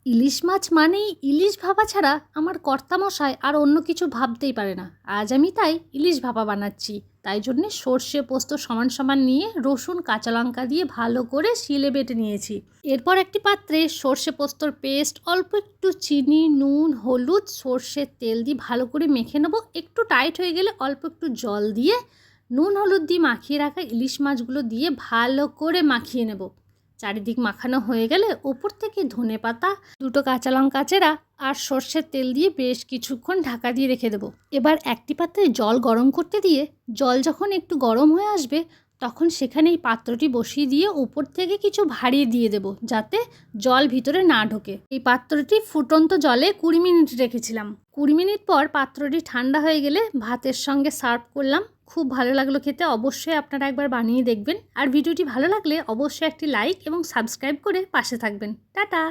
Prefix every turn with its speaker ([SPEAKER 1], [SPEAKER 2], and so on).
[SPEAKER 1] ইলিশ মাছ মানেই ইলিশ ভাপা ছাড়া আমার কর্তামশাই আর অন্য কিছু ভাবতেই পারে না। আজ আমি তাই ইলিশ ভাপা বানাচ্ছি। তাই জন্যে সর্ষে পোস্ত সমান সমান নিয়ে রসুন কাঁচা লঙ্কা দিয়ে ভালো করে শিলে বেটে নিয়েছি। এরপর একটি পাত্রে সর্ষে পোস্তর পেস্ট, অল্প একটু চিনি, নুন, হলুদ, সর্ষের তেল দিয়ে ভালো করে মেখে নেবো। একটু টাইট হয়ে গেলে অল্প একটু জল দিয়ে নুন হলুদ দিয়ে মাখিয়ে রাখা ইলিশ মাছগুলো দিয়ে ভালো করে মাখিয়ে নেব। চারিদিক মাখানো হয়ে গেলে ওপর থেকে ধনেপাতা, দুটো কাঁচা লঙ্কা চেরা আর সর্ষের তেল দিয়ে বেশ কিছুক্ষণ ঢাকা দিয়ে রেখে দেবো। এবার একটি পাত্রে জল গরম করতে দিয়ে জল যখন একটু গরম হয়ে আসবে তখন সেখানে এই পাত্রটি বসিয়ে দিয়ে উপর থেকে কিছু ভারিয়ে দিয়ে দেবো যাতে জল ভিতরে না ঢোকে। এই পাত্রটি ফুটন্ত জলে 20 মিনিট রেখেছিলাম। 20 মিনিট পর পাত্রটি ঠান্ডা হয়ে গেলে ভাতের সঙ্গে সার্ভ করলাম। খুব ভালো লাগলো খেতে। অবশ্যই আপনারা একবার বানিয়ে দেখবেন। আর ভিডিওটি ভালো লাগলে অবশ্যই একটি লাইক এবং সাবস্ক্রাইব করে পাশে থাকবেন। টাটা।